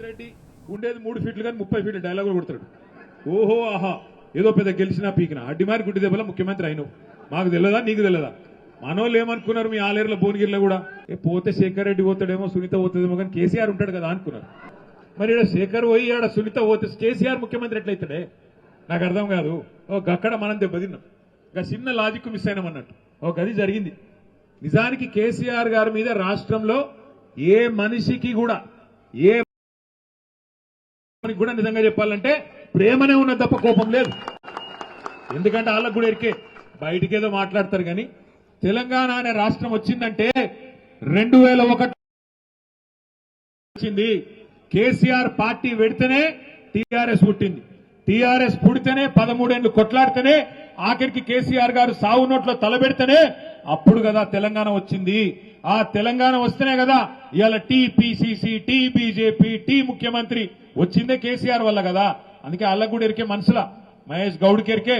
రేవంత్ రెడ్డి ఉండేది 3 ఫీట్లు కానీ 30 ఫీట్ల డైలాగులు కొడతాడు. ఓహో ఆహా ఏదో పెద్ద గెలిచినా పీకినా అడ్డిమారి గుడ్డి దెబ్బల ముఖ్యమంత్రి అయినవు. మాకు తెలియదా నీకు తెలియదా? మనోళ్ళు ఏమనుకున్నారు మీ ఆలేరులో భువనగిరిలో కూడా పోతే శేఖర్ రెడ్డి పోతాడేమో సునీత పోతుందేమో కానీ కేసీఆర్ ఉంటాడు కదా అనుకున్నారు. మరి ఇక్కడ శేఖర్ పోయి ఆడ సునీత పోతే కేసీఆర్ ముఖ్యమంత్రి ఎట్లయితాడే నాకు అర్థం కాదు. అక్కడ మనం దెబ్బతిన్నాం. ఇంకా చిన్న లాజిక్ మిస్ అయినాం అన్నట్టు గది జరిగింది. నిజానికి కేసీఆర్ గారి మీద రాష్ట్రంలో ఏ మనిషికి కూడా నిజంగా చెప్పాలంటే ప్రేమనే ఉన్నది తప్ప కోపం లేదు. ఎందుకంటే వాళ్ళకు కూడా ఎరికే బయటికేదో మాట్లాడతారు కానీ తెలంగాణ అనే రాష్ట్రం వచ్చిందంటే 2001 వచ్చింది. కేసీఆర్ పార్టీ పెడితేనే టీఆర్ఎస్ పుట్టింది. టీఆర్ఎస్ పుడితేనే 13 ఏళ్లు కొట్లాడితేనే ఆఖరికి కేసీఆర్ గారు సావు నోట్లో తలబెడితేనే అప్పుడు కదా తెలంగాణ వచ్చింది. ఆ తెలంగాణ వస్తేనే కదా ఇవాళ టీపీసీసీ టీ బీజేపీ టీ ముఖ్యమంత్రి వచ్చిందే కేసీఆర్ వల్ల కదా. అందుకే వాళ్ళకు కూడా ఎరికే మనసుల మహేష్ గౌడ్కి ఎరికే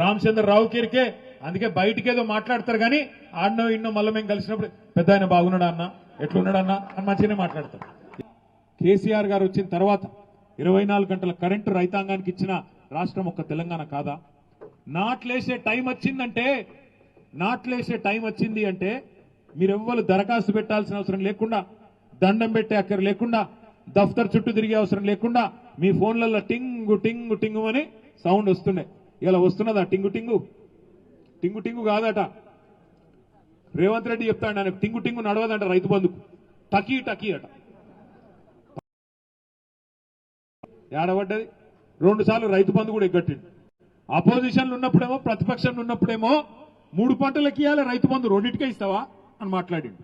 రామచంద్రరావుకి ఎరికే. అందుకే బయటికేదో మాట్లాడతారు కానీ ఆడనో ఇన్నో మళ్ళీ మేము కలిసినప్పుడు పెద్ద ఆయన బాగున్నాడా అన్న ఎట్లున్నాడన్నా అని మంచిగానే మాట్లాడతారు. కేసీఆర్ గారు వచ్చిన తర్వాత 24 గంటల కరెంటు రైతాంగానికి ఇచ్చిన రాష్ట్రం ఒక్క తెలంగాణ కాదా? నాట్లేసే టైం వచ్చింది అంటే మీరెవ్వరు దరఖాస్తు పెట్టాల్సిన అవసరం లేకుండా, దండం పెట్టే అక్కర లేకుండా, దఫ్తర్ చుట్టూ తిరిగే అవసరం లేకుండా మీ ఫోన్లలో టింగు టింగు టింగు అని సౌండ్ వస్తుండే. ఇలా వస్తున్నదా టింగు టింగు? టింగు టింగు కాదట. రేవంత్ రెడ్డి చెప్తాడు ఆయన టింగు టింగు నడవదంట రైతు బంధుకు, టకీ టకీ అట. ఏడబడ్డది 2 సార్లు రైతు బంధు కూడా ఎగ్గట్టిండు. అపోజిషన్లు ఉన్నప్పుడేమో ప్రతిపక్షంలో ఉన్నప్పుడేమో 3 పంటలకి ఇవ్వాలి రైతు బంధు 2టికే ఇస్తావా అని మాట్లాడిండు.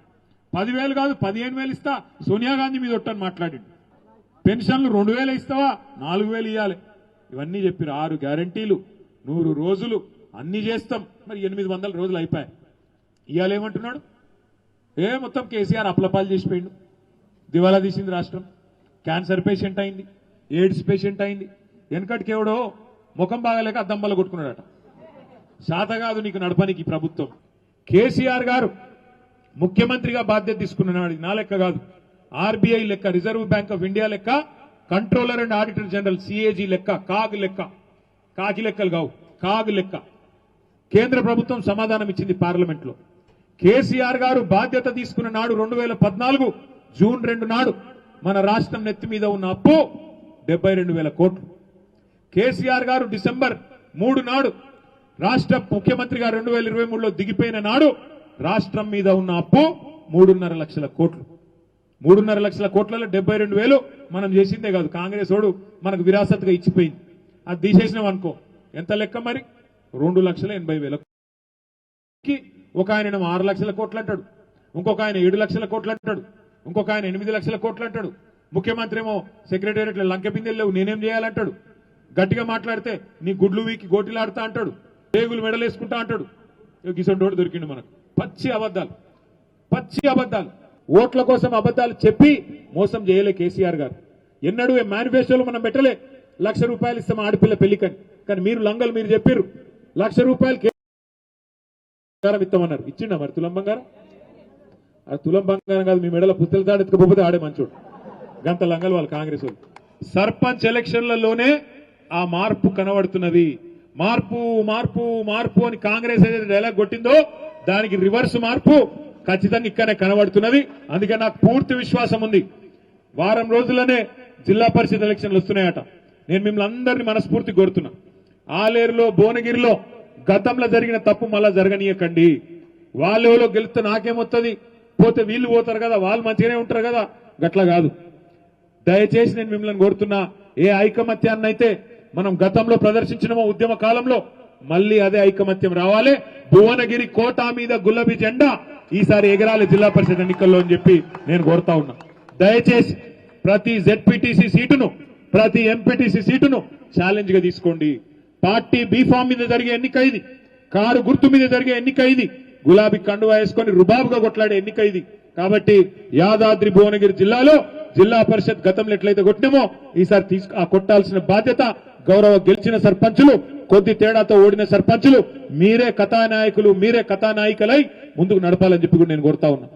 10,000 కాదు 15,000 ఇస్తా సోనియా గాంధీ మీద ఒట్టని మాట్లాడిండు. పెన్షన్లు 2,000 ఇస్తావా 4,000 ఇవ్వాలి. ఇవన్నీ చెప్పారు. 6 గ్యారంటీలు 100 రోజులు అన్ని చేస్తాం. మరి 800 రోజులు అయిపోయాయి. ఇవాళ ఏమంటున్నాడు? మొత్తం కేసీఆర్ అప్లపాలు చేసిపోయిండు. దివాలా తీసింది రాష్ట్రం. క్యాన్సర్ పేషెంట్ అయింది, ఎయిడ్స్ పేషెంట్ అయింది. వెనకటికేవడో ముఖం బాగాలేక అద్దం బల్ల కొట్టుకున్నాడట. శాత కాదు నీకు నడపనికి ప్రభుత్వం. కేసీఆర్ గారు ముఖ్యమంత్రిగా బాధ్యత తీసుకున్నాడు. నా లెక్క కాదు, ఆర్బీఐ లెక్క, రిజర్వ్ బ్యాంక్ ఆఫ్ ఇండియా లెక్క, controller and auditor general CAG లెక్క, కాగ్ లెక్క, కాకి లెక్కలు కావు కాగ్ లెక్క కేంద్ర ప్రభుత్వం సమాధానం ఇచ్చింది పార్లమెంట్ లో. కేసీఆర్ గారు బాధ్యత తీసుకున్న నాడు 2014 జూన్ 2 నాడు మన రాష్ట్రం నెత్తి మీద ఉన్న అప్పు 72,000 కోట్లు. కేసీఆర్ గారు డిసెంబర్ 3 నాడు రాష్ట్ర ముఖ్యమంత్రిగా 2023లో దిగిపోయిన నాడు రాష్ట్రం మీద ఉన్న అప్పు 3.5 లక్షల కోట్లు. 3.5 లక్షల కోట్లలో 72,000 మనం చేసిందే కాదు, కాంగ్రెస్ వాడు మనకు విరాసత్గా ఇచ్చిపోయింది. అది తీసేసినాం అనుకో ఎంత లెక్క మరి 2,80,000. ఒక ఆయన 6 లక్షల కోట్లు అంటాడు, ఇంకొక ఆయన 7 లక్షల కోట్లు అంటాడు, ఇంకొక ఆయన 8 లక్షల కోట్లు అంటాడు. ముఖ్యమంత్రి ఏమో సెక్రటేరియట్ లంక బిందెలు లేవు నేనేం చేయాలంటాడు. గట్టిగా మాట్లాడితే నీ గుడ్లు వీకి గోటిలాడుతా అంటాడు, పేగులు మెడలేసుకుంటా అంటాడు. గిసంటోడు దొరికిండు మనకు. పచ్చి అబద్దాలు. ఓట్ల కోసం అబద్దాలు చెప్పి మోసం చేయలే కేసీఆర్ గారు. ఎన్నడూ మేనిఫెస్టోలో మనం పెట్టలే 1,00,000 రూపాయలు ఇస్తాం ఆడపిల్ల పెళ్లికని. కానీ మీరు లంగలు మీరు చెప్పారు 1,00,000 రూపాయలు ఇస్తామన్నారు. ఇచ్చిండా మరి తులం బంగారం? అది తులం బంగారం కాదు, మీ మెడల పుస్తల తాడు ఎత్తుకపోతే ఆడే మంచోడు. గంత లంగలు వాళ్ళు కాంగ్రెస్ వాళ్ళు. సర్పంచ్ ఎలక్షన్లలోనే ఆ మార్పు కనబడుతున్నది. మార్పు మార్పు మార్పు అని కాంగ్రెస్ ఏదైతే డైలాగ్ కొట్టిందో దానికి రివర్స్ మార్పు ఖచ్చితంగా ఇక్కడనే కనబడుతున్నది. అందుకే నాకు పూర్తి విశ్వాసం ఉంది. వారం రోజుల్లోనే జిల్లా పరిషత్ ఎలక్షన్లు వస్తున్నాయట. నేను మిమ్మల్ని అందరినీ మనస్ఫూర్తి కోరుతున్నా, ఆలేరులో భువనగిరిలో గతంలో జరిగిన తప్పు మళ్ళా జరగనీయకండి. వాళ్ళెవరో గెలిస్తే నాకేమొస్తుంది, పోతే వీళ్ళు పోతారు కదా, వాళ్ళు మంచిగానే ఉంటారు కదా, గట్లా కాదు. దయచేసి నేను మిమ్మల్ని కోరుతున్నా, ఏ ఐకమత్యాన్ని అయితే మనం గతంలో ప్రదర్శించినమో ఉద్యమ కాలంలో మళ్ళీ అదే ఐకమత్యం రావాలి. భువనగిరి కోట మీద గులాబీ జెండా ఈసారి ఎగరాలి జిల్లా పరిషత్ ఎన్నికల్లో అని చెప్పి నేను కోరుతా ఉన్నా. దయచేసి ప్రతి జెడ్పీటీసీ సీటును, ప్రతి ఎంపీటీసీ సీటును ఛాలెంజ్ గా తీసుకోండి. పార్టీ బీఫామ్ మీద జరిగే ఎన్నిక ఇది, కారు గుర్తు మీద జరిగే ఎన్నిక ఇది, గులాబీ కండువా వేసుకొని రుబాబుగా కొట్లాడే ఎన్నిక ఇది. కాబట్టి యాదాద్రి భువనగిరి జిల్లాలో జిల్లా పరిషత్ గతంలో ఎట్లయితే కొట్టినామో ఈసారి కొట్టాల్సిన బాధ్యత గౌరవ గెలిచిన సర్పంచులు, కొద్ది తేడాతో ఓడిన సర్పంచులు మీరే కథానాయకులు, మీరే కథానాయికలై ముందుకు నడపాలని చెప్పి కూడా నేను కోరుతా ఉన్నా.